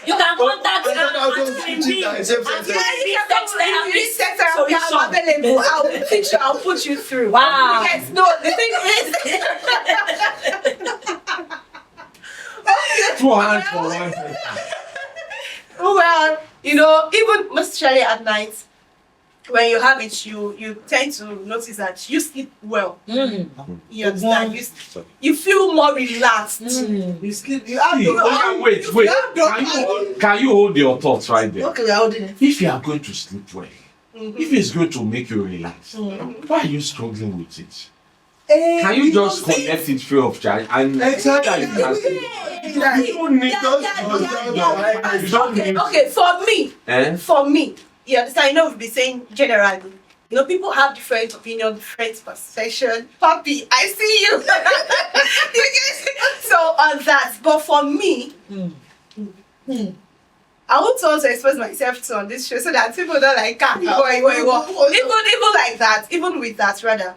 You can contact her. I'll put you through. Wow. Yes, no, the thing is. 2 hands for one person. Well, even most especially at night, when you have it, you tend to notice that you sleep well. You understand? You feel more relaxed. You sleep. Wait. Can you hold your thoughts right there? Okay, we're holding it. If you are going to sleep well, if it's going to make you relax, why are you struggling with it? Can you just connect it free of charge and Exactly. you don't need Okay, for me, you understand? We've been saying generally. People have different opinions, different perception. Papi, I see you. You get it? So on that, but for me, I want to also expose myself to on this show so that people don't like even like that, even with that rather,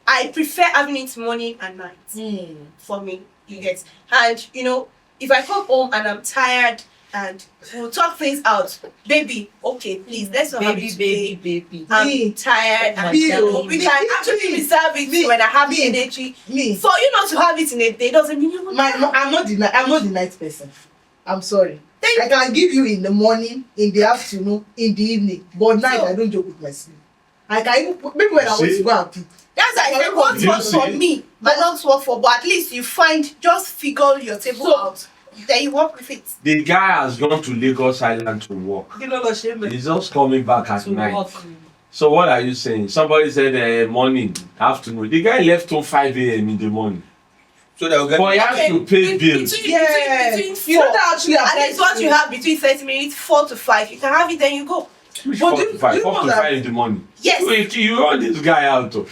I prefer having it morning and night. For me, you get. And if I come home and I'm tired and we'll talk things out, baby, okay, please, let's not have it today. Baby. I'm tired and we can actually reserve it when I have the energy. For you not to have it in a day doesn't mean you I'm not the night person. I'm sorry. I can give you in the morning, in the afternoon, in the evening, but night I don't joke with my sleep. I can even maybe when I want to go and pee. That's why I said what works for me, but not work for. But at least you just figure your table out. Then you work with it. The guy has gone to Lagos Island to work. He's just coming back at night. So what are you saying? Somebody said morning, afternoon. The guy left home 5 a.m. in the morning. So they'll get. But he has to pay bills. Between 4. And that's what you have between 30 minutes, 4 to 5. You can have it, then you go. Which 4 to 5? 4 to 5 in the morning. Yes. You run this guy out. He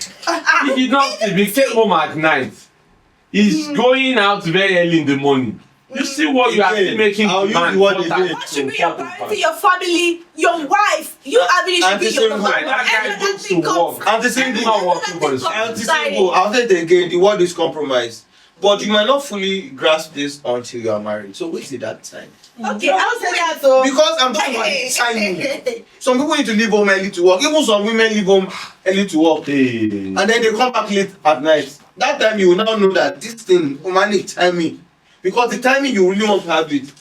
did not sleep. He came home at night. He's going out very early in the morning. You see what you are still making. What should be your priority? Your family, your wife. You having it should be your wife. That guy goes to work. And the same thing. I'll say it again. The word is compromise. But you might not fully grasp this until you are married. So wait till that time. Okay, I'll say that though. Because I'm talking about the timing. Some people need to leave home early to work. Even some women leave home early to work. And then they come back late at night. That time you will now know that this thing will manage timing. Because the timing you really want to have it.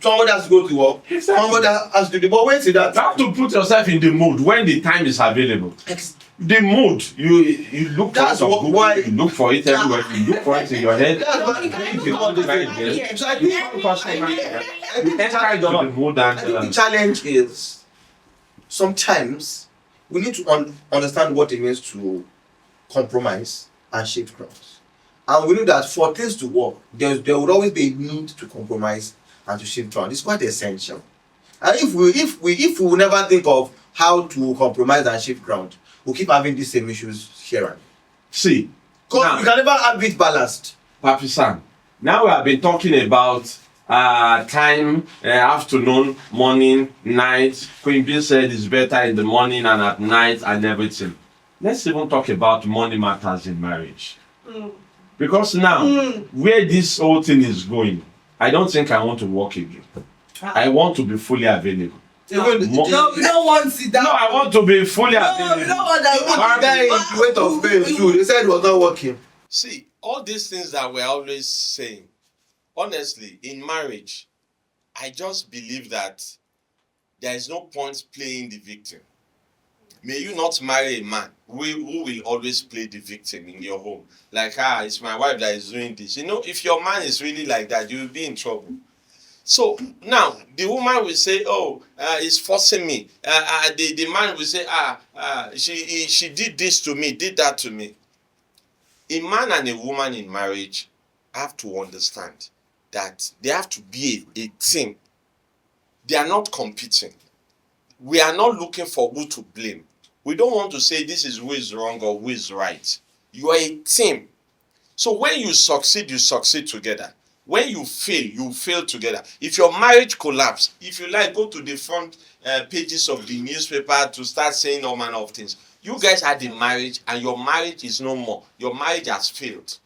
Somebody has to go to work. Somebody has to do. But wait till that. You have to put yourself in the mood when the time is available. The mood, you look for it on Google, you look for it everywhere, you look for it in your head. The challenge is sometimes we need to understand what it means to compromise and shift grounds. And we know that for things to work, there would always be a need to compromise and to shift ground. It's quite essential. And if we will never think of how to compromise and shift ground, we'll keep having these same issues here and see. Because we can never have it balanced. Papi San, now we have been talking about time, afternoon, morning, night. Queen Bee said it's better in the morning and at night and everything. Let's even talk about money matters in marriage. Because now, where this whole thing is going, I don't think I want to work again. I want to be fully available. No, we don't want to sit down. No, I want to be fully available. We don't want that. One guy in the weight of pain too. They said it was not working. See, all these things that we're always saying, honestly, in marriage, I just believe that there is no point playing the victim. May you not marry a man who will always play the victim in your home. Like, it's my wife that is doing this. If your man is really like that, you will be in trouble. So now the woman will say, he's forcing me. The man will say, she did this to me, did that to me. A man and a woman in marriage have to understand that they have to be a team. They are not competing. We are not looking for who to blame. We don't want to say this is who is wrong or who is right. You are a team. So when you succeed together. When you fail together. If your marriage collapse, if you like, go to the front pages of the newspaper to start saying all manner of things. You guys had a marriage and your marriage is no more. Your marriage has failed.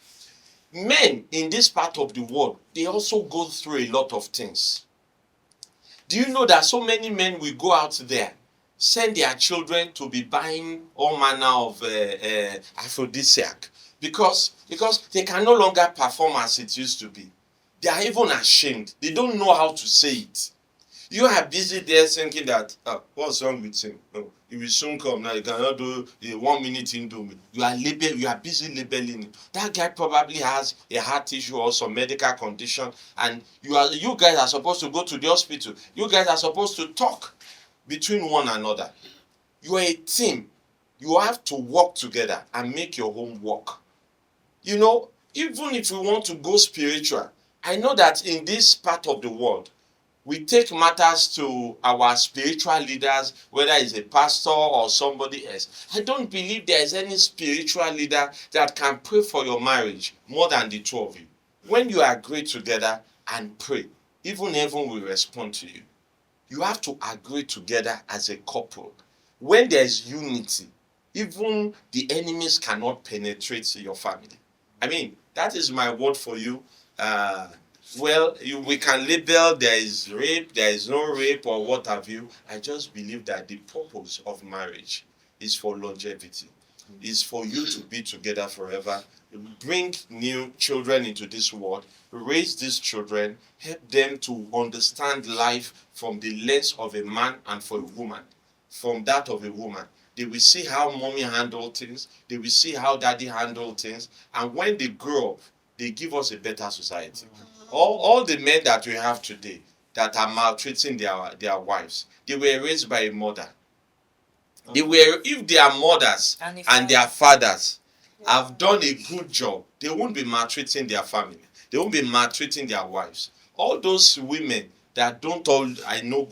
Men in this part of the world, they also go through a lot of things. Do you know that so many men will go out there, send their children to be buying all manner of aphrodisiac because they can no longer perform as it used to be. They are even ashamed. They don't know how to say it. You are busy there thinking that, what's wrong with him? No, he will soon come. Now you cannot do a 1 minute indomie. You are busy labeling it. That guy probably has a heart issue or some medical condition, and you guys are supposed to go to the hospital. You guys are supposed to talk between one another. You are a team. You have to work together and make your home work. You know, even if we want to go spiritual, I know that in this part of the world, we take matters to our spiritual leaders, whether it's a pastor or somebody else. I don't believe there is any spiritual leader that can pray for your marriage more than the two of you. When you agree together and pray, even heaven will respond to you. You have to agree together as a couple. When there is unity, even the enemies cannot penetrate your family. I mean, that is my word for you. We can label there is rape, there is no rape, or what have you. I just believe that the purpose of marriage is for longevity, is for you to be together forever, bring new children into this world, raise these children, help them to understand life from the lens of a man and for a woman, from that of a woman. They will see how mommy handled things, they will see how daddy handled things, and when they grow up, they give us a better society. All the men that we have today that are maltreating their wives, they were raised by a mother. If their mothers and their fathers have done a good job, they won't be maltreating their family. They won't be maltreating their wives. All those women that don't no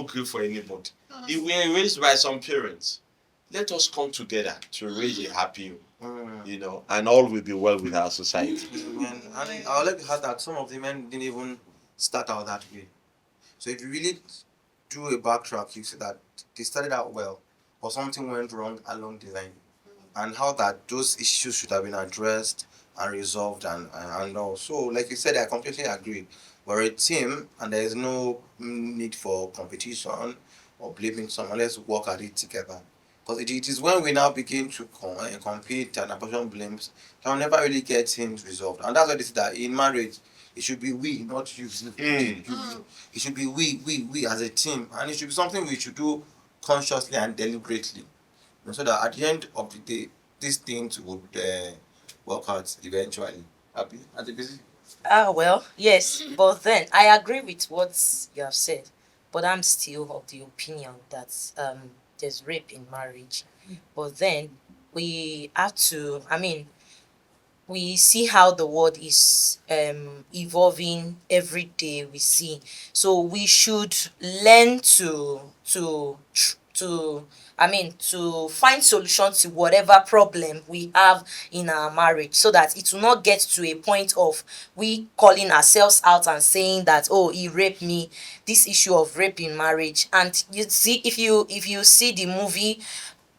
grief for anybody. If we are raised by some parents, let us come together to raise a happy home. And all will be well with our society. And I would like to add that some of the men didn't even start out that way. So if you really do a backtrack, you see that they started out well, but something went wrong along the line, and how that those issues should have been addressed and resolved and all. So, like you said, I completely agree. We're a team, and there is no need for competition or blaming someone. Let's work at it together. Because it is when we now begin to compete and apportion blames that we'll never really get things resolved. And that's why they say that in marriage, it should be we, not you. It should be we as a team. And it should be something we should do consciously and deliberately. So that at the end of the day, these things would work out eventually. Happy? Are they busy? Well, yes, but then I agree with what you have said, but I'm still of the opinion that there's rape in marriage. But then we have to, we see how the world is evolving every day. We see, so we should learn to find solutions to whatever problem we have in our marriage, so that it will not get to a point of we calling ourselves out and saying that, oh, he raped me. This issue of rape in marriage, and you see, if you see the movie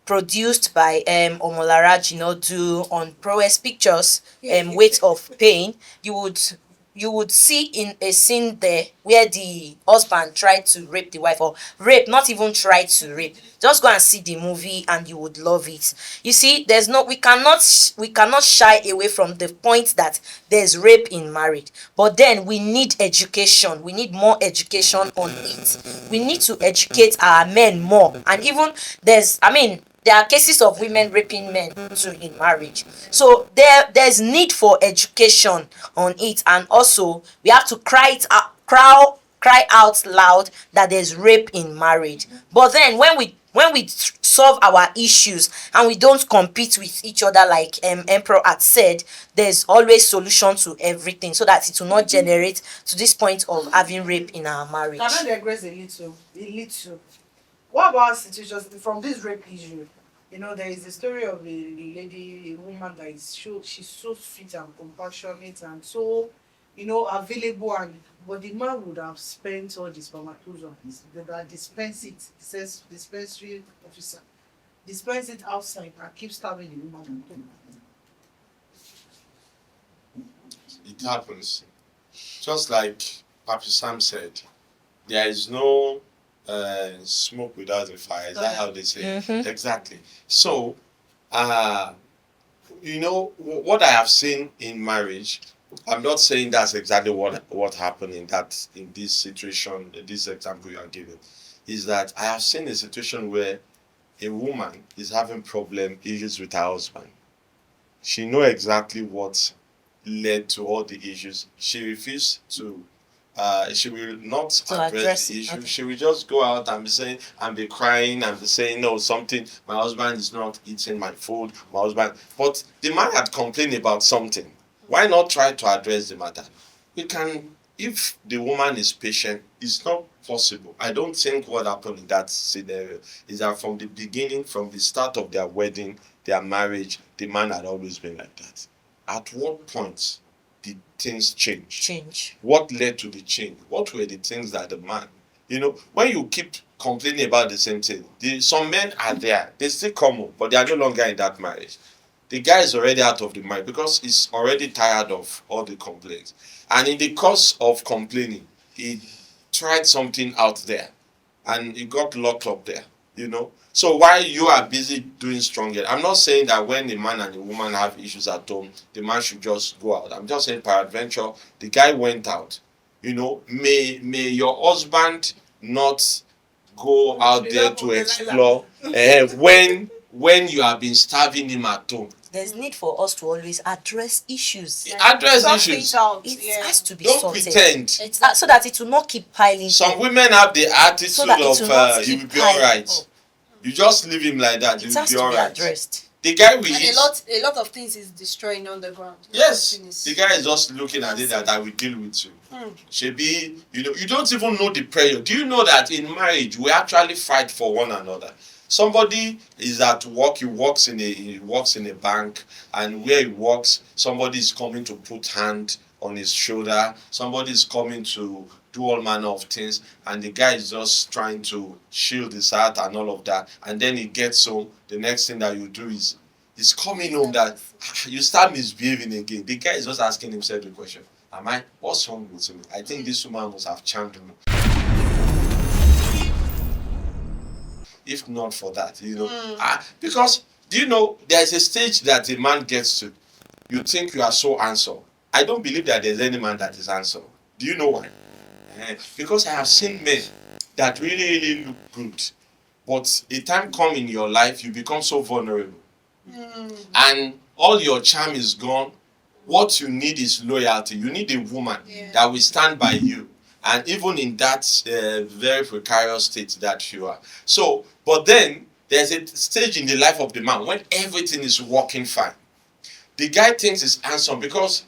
produced by Omolara Jinodu on Prowess Pictures, Weight of Pain, you would see in a scene there where the husband tried to rape the wife, or not even tried to rape. Just go and see the movie and you would love it. You see, we cannot shy away from the point that there's rape in marriage. But then we need education. We need more education on it. We need to educate our men more. And even there are cases of women raping men too in marriage. So there's need for education on it, and also we have to cry out loud that there's rape in marriage. But then when we solve our issues and we don't compete with each other, like Emperor had said, there's always solution to everything, so that it will not generate to this point of having rape in our marriage. Can I digress a little? What about situations from this rape issue? There is a story of a lady, a woman that she's so sweet and compassionate and so, available, but the man would have spent all the spermatozoa. They dispense it. It says dispensary officer. Dispense it outside and keep stabbing the woman. happens. Just like Papi Sam said, there is no smoke without a fire. Is that how they say it? Exactly. So, what I have seen in marriage, I'm not saying that's exactly what happened in this situation, this example you are giving, is that I have seen a situation where a woman is having issues with her husband. She know exactly what led to all the issues. She refused to. She will not address the issue. Okay. She will just go out and be saying, and be crying and be saying, no, something. My husband is not eating my food. My husband. But the man had complained about something. Why not try to address the matter? You can, if the woman is patient, it's not possible. I don't think what happened in that scenario is that from the beginning, from the start of their wedding, their marriage, the man had always been like that. At what point did things change? What led to the change? What were the things that the man, when you keep complaining about the same thing, some men are there, they still come home, but they are no longer in that marriage. The guy is already out of the marriage because he's already tired of all the complaints. And in the course of complaining, he tried something out there and he got locked up there, So while you are busy doing stronger, I'm not saying that when a man and a woman have issues at home, the man should just go out. I'm just saying peradventure, the guy went out. May your husband not go out there to explore when you have been starving him at home. There's need for us to always address issues. Address issues. It has to be Don't sorted. Pretend. So that it will not keep piling. Some women have the attitude of you will be alright. You just leave him like that. It has to be addressed. The guy a lot of things is destroying on the ground. Yes, the guy is just looking at it that I will deal with you. Shebi, you don't even know the prayer. Do you know that in marriage we actually fight for one another? Somebody is at work, he works in a bank, and where he works, somebody is coming to put hand on his shoulder, somebody is coming to do all manner of things, and the guy is just trying to shield his heart and all of that, and then he gets home. The next thing that you do is he's coming home that you start misbehaving again. The guy is just asking himself the question, what's wrong with me? I think this woman must have charmed me. If not for that, because there's a stage that a man gets to, you think you are so handsome. I don't believe that there's any man that is handsome. Do you know why? Because I have seen men that really, really look good, but a time come in your life, you become so vulnerable, and all your charm is gone. What you need is loyalty. You need a woman that will stand by you. And even in that very precarious state that you are. So, but then there's a stage in the life of the man when everything is working fine. The guy thinks he's handsome because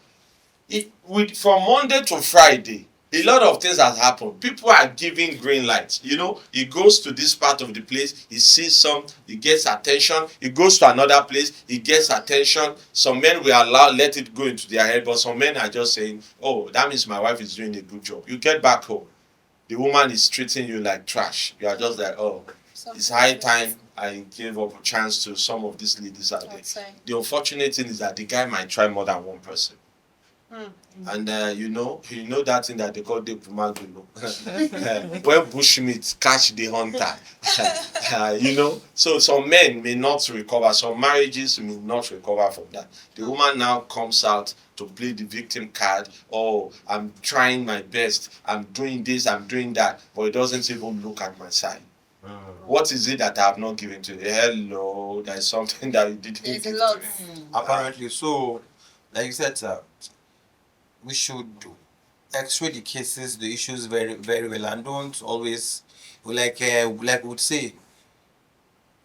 from Monday to Friday, a lot of things has happened. People are giving green lights. He goes to this part of the place, he sees he gets attention. He goes to another place, he gets attention. Some men will let it go into their head, but some men are just saying, oh, that means my wife is doing a good job. You get back home, the woman is treating you like trash. You are just like, oh, it's high time I gave up a chance to some of these ladies out there. The unfortunate thing is that the guy might try more than one person. And that thing that they call the Pumagulo. When bushmeat catch the hunter. So some men may not recover, some marriages may not recover from that. The woman now comes out to play the victim card. Oh, I'm trying my best, I'm doing this, I'm doing that, but it doesn't even look at my side. What is it that I have not given to you? Hello, there's something that you didn't give to me. Apparently, so like you said, sir, we should x-ray the cases, the issues very, very well, and don't always, like we would say,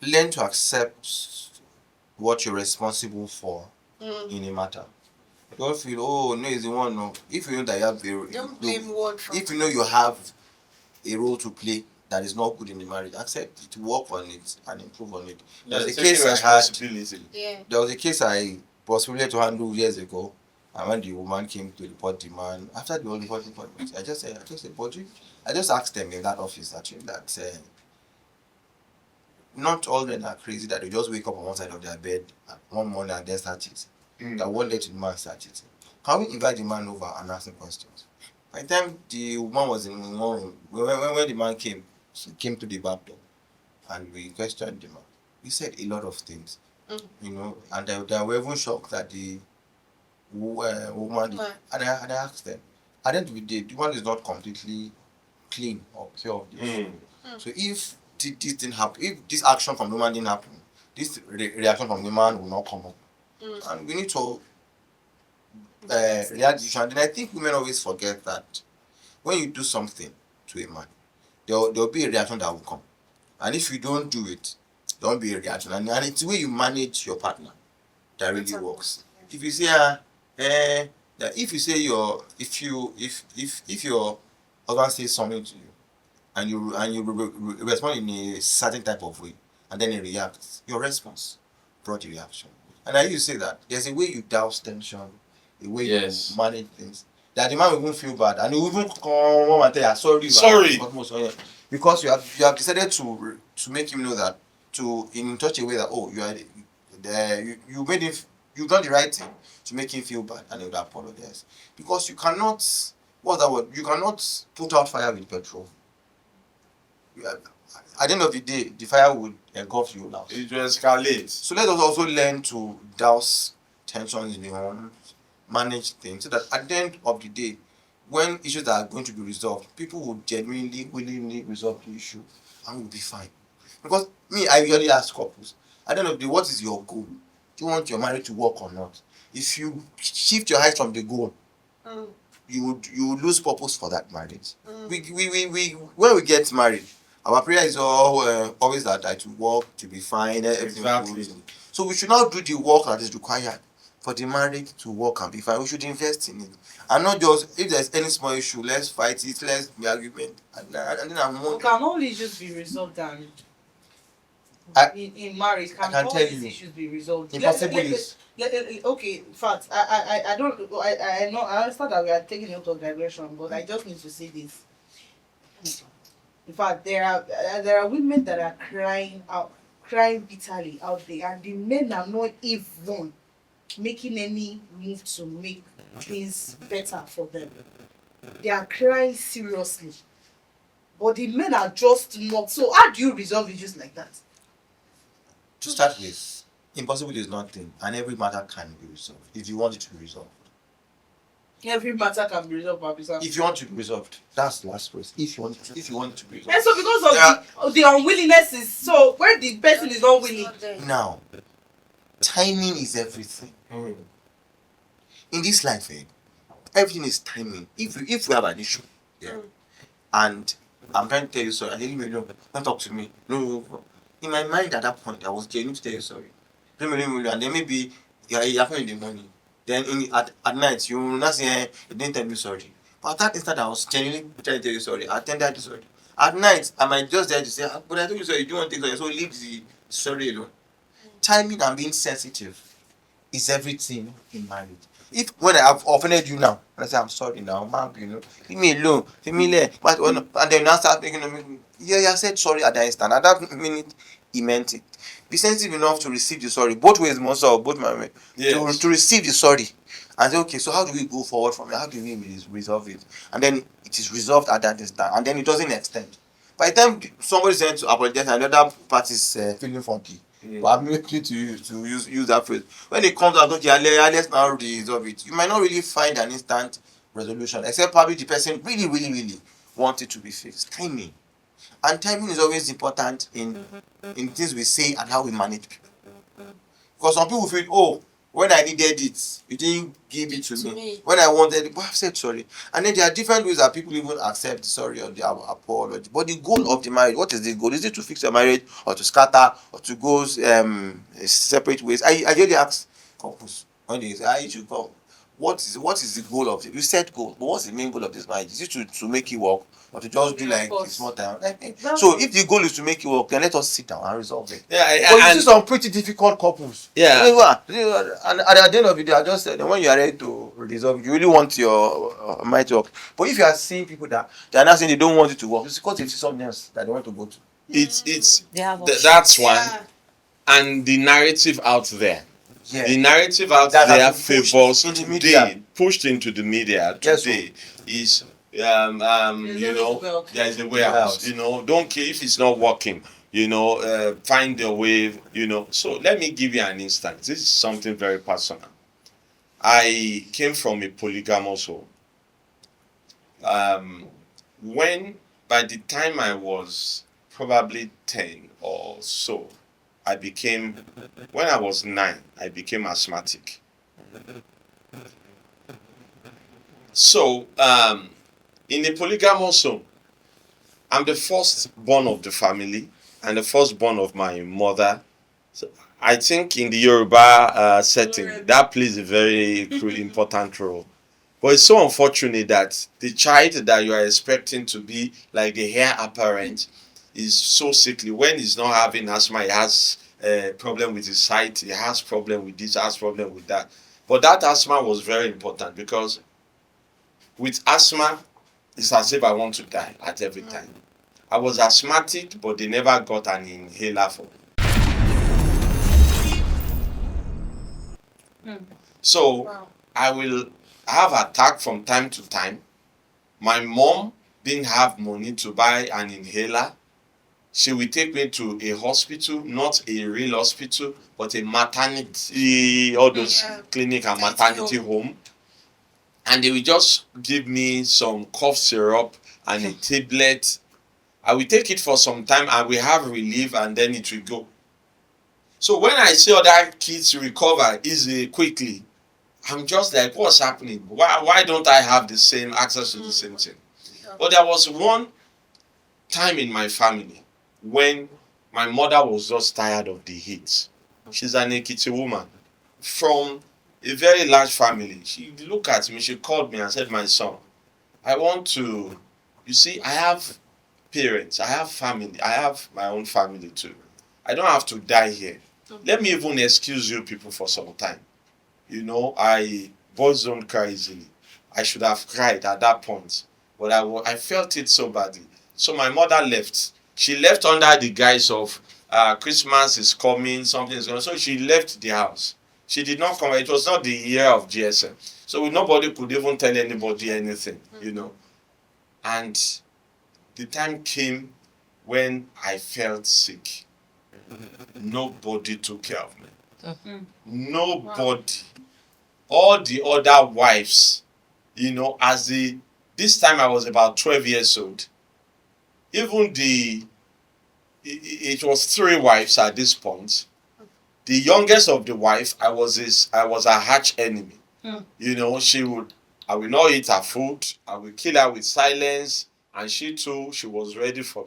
learn to accept what you're responsible for in a matter. Don't feel, oh no, it's the one. No, if you know that you have don't blame one. If you know you have a role to play that is not good in the marriage, accept it, work on it, and improve on it. There was a case I had. There was a case I was privileged to handle years ago. And when the woman came to report the man, after the whole reporting, I just said, I just asked them in that office actually that not all men are crazy that they just wake up on one side of their bed one morning and then start cheating. That won't let the man start cheating. Can we invite the man over and ask him questions? By the time the woman was in one room, when the man came, she came to the back door and we questioned the man. He said a lot of things, and they were even shocked that the woman, and I asked them, I don't we did, the one is not completely clean or pure of this. So if this didn't happen, if this action from the woman didn't happen, this reaction from the man will not come up. And we need to react. And then I think women always forget that when you do something to a man, there'll be a reaction that will come. And if you don't do it, there won't be a reaction. And it's the way you manage your partner that really works. If you say that if you say if your husband says something to you and you respond in a certain type of way and then he reacts, your response brought the reaction. And I used to say that there's a way you douse tension, a way you manage things, that the man will even feel bad and he will even come and tell you sorry. Because you have decided to make him know that in such a way that you made him, you've done the right thing to make him feel bad and he would apologize. Because you cannot, what's that word? You cannot put out fire with petrol. At the end of the day, the fire would engulf you now. It will escalate. So let us also learn to douse tensions in the home, manage things, so that at the end of the day, when issues are going to be resolved, people will genuinely, willingly resolve the issue and we'll be fine. Because I usually ask couples, at the end of the day, what is your goal? Do you want your marriage to work or not? If you shift your eyes from the goal, you would lose purpose for that marriage. We when we get married, our prayer is always that to work, to be fine, everything goes. So we should not do the work that is required for the marriage to work and be fine. We should invest in it. And not just, if there's any small issue, let's fight it, let's be argument. And then can all issues be resolved in marriage? Can all these issues be resolved? Impossible is. Okay, in fact, I know I understand that we are taking a lot of digression, but I just need to say this. In fact, there are women that are crying bitterly out there, and the men are not even making any move to make things better for them. They are crying seriously, but the men are just not. So how do you resolve issues like that? To start with, impossible is nothing, and every matter can be resolved if you want it to be resolved. Every matter can be resolved, Babisa. If you want it to be resolved, that's the last phrase. If you want it to be resolved. And so because of the unwillingness is so when the person is not willing. Now, timing is everything. In this life, everything is timing. If we have an issue, and I'm trying to tell you sorry, and you know, don't talk to me. No. In my mind at that point, I was genuine to tell you sorry. And then maybe it happened in the morning. Then at night, you will not say you didn't tell me sorry. But at that instant, I was genuinely trying to tell you sorry. I tended to sorry. At night, I might just dare to say, but I told you sorry, you don't want to take sorry, so leave the sorry alone. Timing and being sensitive is everything in marriage. If when I have offended you now, and I say I'm sorry now, man, leave me alone, leave me there. But and then you now start making you said sorry at that instant. At that minute, he meant it. Be sensitive enough to receive the sorry, both ways, most of both my way. Yes. To receive the sorry and say, okay, so how do we go forward from it? How do we resolve it? And then it is resolved at that instant, and then it doesn't extend. By the time somebody is to apologize and the other party is feeling funky. But I'm making to use that phrase. When it comes out, okay, let's now resolve it. You might not really find an instant resolution, except probably the person really, really, really wants it to be fixed. Timing. And timing is always important in things we say and how we manage people. Because some people feel, when I needed it, you didn't give it to me. When I wanted it, but I've said sorry. And then there are different ways that people even accept sorry or the apology. But the goal of the marriage, what is the goal? Is it to fix your marriage or to scatter or to go separate ways? I usually ask couples when they say, I should go. What is the goal of it? You set goal, but what's the main goal of this marriage? Is it to make it work or to just do like a small time? So if the goal is to make it work, then let us sit down and resolve it. But you see some pretty difficult couples. Yeah. And at the end of the day, I just said when you are ready to resolve it, you really want your marriage to work. But if you are seeing people that they are not saying they don't want it to work, it's because they see something else that they want to go to. That's one. And the narrative out there. Yeah. The narrative out there favors today pushed into the media Yes, today is you know, Well, there is a warehouse. You know, don't care if it's not working. You know, find a way. You know, so let me give you an instance. This is something very personal. I came from a polygamous home. When by the time I was probably 10 or so, when I was 9, I became asthmatic. So, in a polygamous home, I'm the firstborn of the family and the firstborn of my mother. So I think in the Yoruba setting, that plays a very important role. But it's so unfortunate that the child that you are expecting to be like the heir apparent is so sickly. When he's not having asthma, he has a problem with his sight, he has problem with this, has problem with that. But that asthma was very important because with asthma, it's as if I want to die at every time. I was asthmatic, but they never got an inhaler for me. So I will have attack from time to time. My mom didn't have money to buy an inhaler. She will take me to a hospital, not a real hospital, but a maternity, all those clinic and maternity home. And they will just give me some cough syrup and a tablet. I will take it for some time and we have relief and then it will go. So when I see other kids recover easily, quickly, I'm just like, what's happening? Why don't I have the same access to the same thing? But there was one time in my family when my mother was just tired of the heat. She's an Ekiti woman from a very large family. She looked at me, she called me and said, my son, I want to, you see, I have parents, I have family, I have my own family too. I don't have to die here. Let me even excuse you people for some time. You know, boys don't cry easily. I should have cried at that point, but I felt it so badly. So my mother left. She left under the guise of Christmas is coming, something is going. So she left the house. She did not come. It was not the year of GSM, so nobody could even tell anybody anything, you know. And the time came when I felt sick. Nobody took care of me. Nobody. All the other wives, you know, this time I was about 12 years old. Even it was 3 wives at this point. The youngest of the wife, I was a arch enemy. You know, I will not eat her food. I will kill her with silence. And she too, she was ready for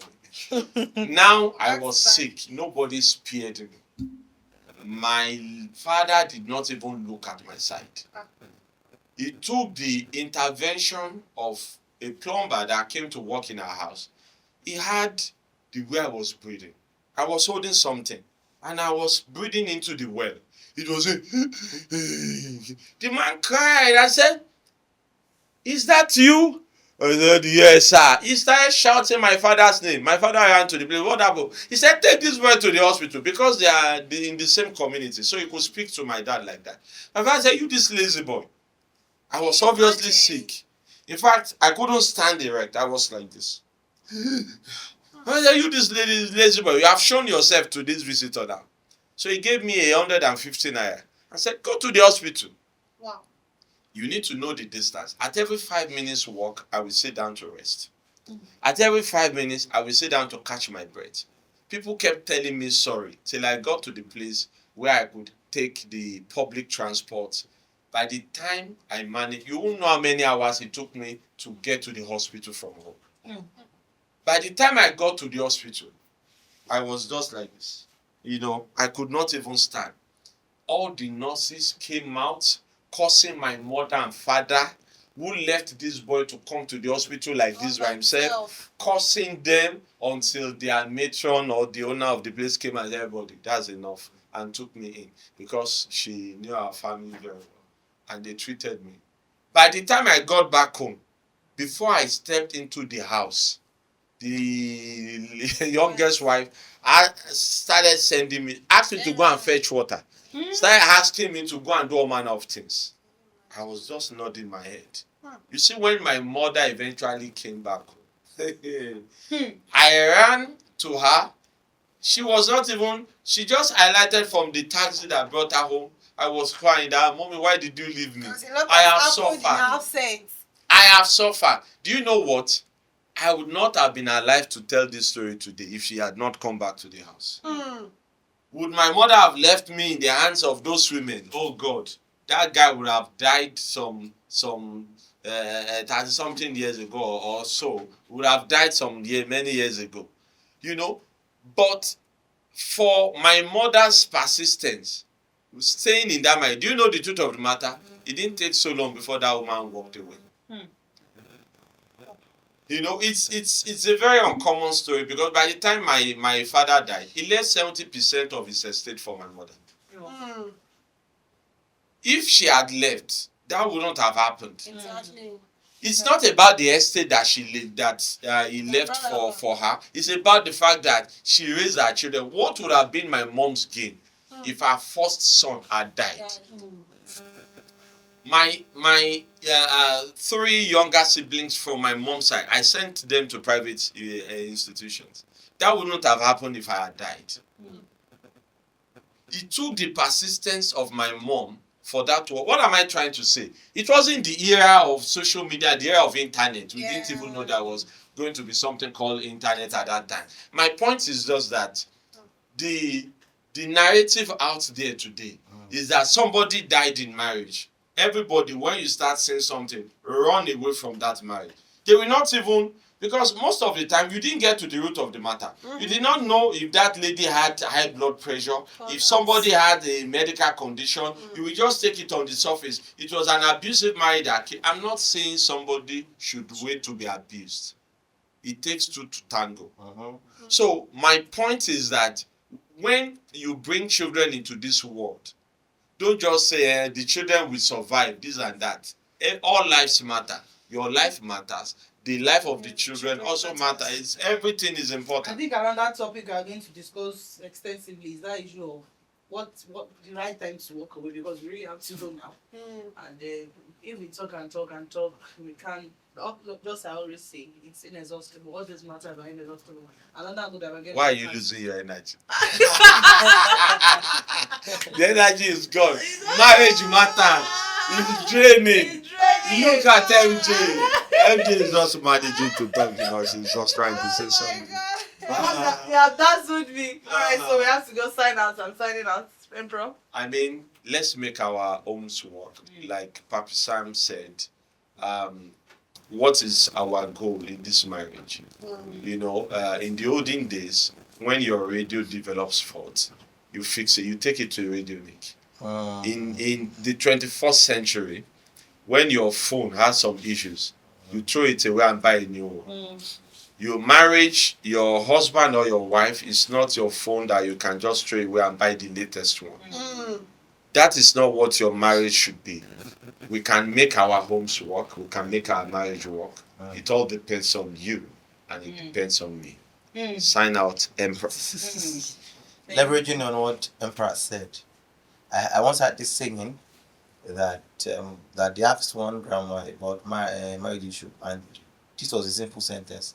me. Now I was sick. Nobody spared me. My father did not even look at my side. He took the intervention of a plumber that came to work in our house. He had the way I was breathing. I was holding something and I was breathing into the well. It was the man cried. I said, is that you? I said, yes, sir. He started shouting my father's name. My father ran to the place. What happened? He said, take this boy to the hospital because they are in the same community. So he could speak to my dad like that. My father said, you this lazy boy. I was obviously sick. In fact, I couldn't stand erect. I was like this. I said, you this lazy boy. You have shown yourself to this visitor now. So he gave me 150 naira. I said, go to the hospital. Wow. You need to know the distance. At every 5 minutes walk, I will sit down to rest. At every 5 minutes, I will sit down to catch my breath. People kept telling me sorry till I got to the place where I could take the public transport. By the time I managed, you won't know how many hours it took me to get to the hospital from home. By the time I got to the hospital, I was just like this. You know, I could not even stand. All the nurses came out, cursing my mother and father, who left this boy to come to the hospital like this by himself, cursing them until their matron or the owner of the place came and said, everybody, that's enough, and took me in because she knew our family very well. And they treated me. By the time I got back home, before I stepped into the house, the youngest wife started sending me, asked me to go and fetch water. Started asking me to go and do all manner of things. I was just nodding my head. You see, when my mother eventually came back, I ran to her. She was not even, she just highlighted from the taxi that brought her home. I was crying that, Mommy, why did you leave me? I have suffered. I have suffered. Do you know what? I would not have been alive to tell this story today if she had not come back to the house. Would my mother have left me in the hands of those women? Oh God, that guy would have died some 30 something years ago or so. Would have died many years ago. You know, but for my mother's persistence, staying in that marriage, do you know the truth of the matter? It didn't take so long before that woman walked away. You know, it's a very uncommon story because by the time my father died, he left 70% of his estate for my mother. If she had left, that would not have happened. Exactly. It's not about the estate that he left for her. It's about the fact that she raised her children. What would have been my mom's gain if her first son had died? My 3 younger siblings from my mom's side, I sent them to private institutions. That would not have happened if I had died. It took the persistence of my mom for that to work. What am I trying to say? It wasn't the era of social media, the era of internet. We didn't even know there was going to be something called internet at that time. My point is just that the narrative out there today is that somebody died in marriage. Everybody, when you start saying something, run away from that marriage. They will not even, because most of the time you didn't get to the root of the matter. You did not know if that lady had high blood pressure, if somebody had a medical condition. You will just take it on the surface. It was an abusive marriage. I'm not saying somebody should wait to be abused. It takes 2 to tango. So my point is that when you bring children into this world, don't just say the children will survive this and that. All lives matter. Your life matters. The life of the children also matters. Everything is important. I think around that topic we are going to discuss extensively is that issue of what the right time to walk away, because we really have to go now. And if we talk and talk and talk, we can. Just I always say, it's inexhaustible. All these matters are inexhaustible. Another good that we're getting. Why are you losing your energy? The energy is gone. Marriage matters. It's draining. Look at MJ. MJ is just managing to talk because he's just trying to say something. Yeah, that's would be. Alright, so we have to go sign out. I'm signing out. Emperor. I mean, let's make our homes work. Like Papi Sam said, what is our goal in this marriage? You know, in the olden days, when your radio develops fault, you fix it, you take it to a radio nick. In the 21st century, when your phone has some issues, you throw it away and buy a new one. Your marriage, your husband or your wife is not your phone that you can just throw away and buy the latest one. That is not what your marriage should be. We can make our homes work. We can make our marriage work. It all depends on you, and it depends on me. Sign out, Emperor. Leveraging on what Emperor said, I once had this singing that they asked one grandma about my marriage issue, and this was a simple sentence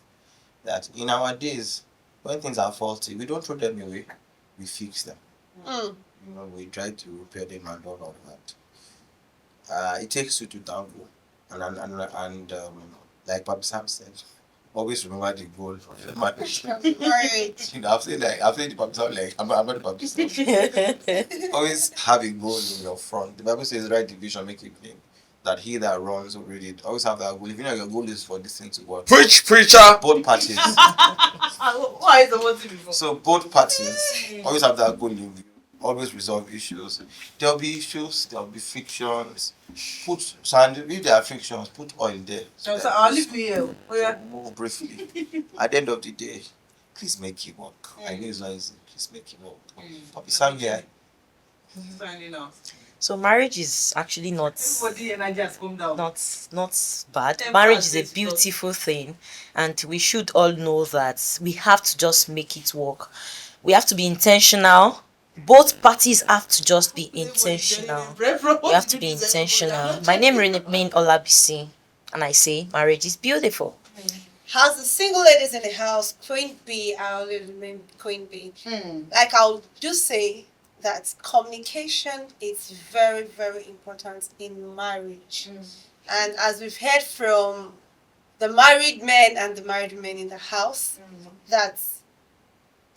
that in our days, when things are faulty, we don't throw them away, we fix them. You know, we try to repair them and all of that. It takes 2 to tango, and like Papi Sam said, always remember the goal of your marriage. Right. You know, I've said the Papi Sam, like I'm not the Papi Sam. Always have a goal in your front. The Bible says, "Write the vision, make it plain, that he that runs will read it." Always have that goal. If you know your goal is for this thing to work, Preach, preacher. both parties. Why is the motive before? So both parties always have that goal in view. Always resolve issues. There'll be issues, there'll be frictions. If there are frictions, put oil there. So I'll leave you here. Oh, yeah. Move briefly. At the end of the day, please make it work. I know it's not easy. Please make it work. Papi Sam here. Signing off. So marriage is actually not Everybody energy has come down. not bad. Temper Marriage is a is beautiful thing, and we should all know that we have to just make it work. We have to be intentional. both parties have to just be intentional. You have to be intentional. My name remain Olabisi, and I say marriage is beautiful. As the single ladies in the house, Queen B, I'll remain Queen B. Like I'll just say that communication is very, very important in marriage. And as we've heard from the married men and the married women in the house, that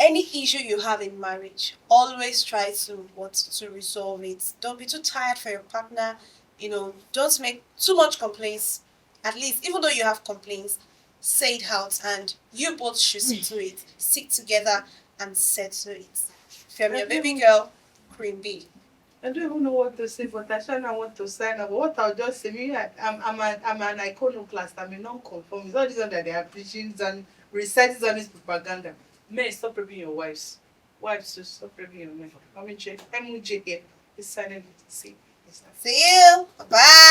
any issue you have in marriage, always try to resolve it. Don't be too tired for your partner. Don't make too much complaints. At least, even though you have complaints, say it out, and you both should see to it. Stick together and settle it. From your baby girl, Queen B. I don't even know what to say, but I shall not want to sign up. What I'll just say, I'm an iconoclast. I'm a non-conformist. All this one that they are preaching and reciting on this propaganda. Men, stop raping your wives. Wives, to stop raping your men. MJ here is signing it. See you. Bye.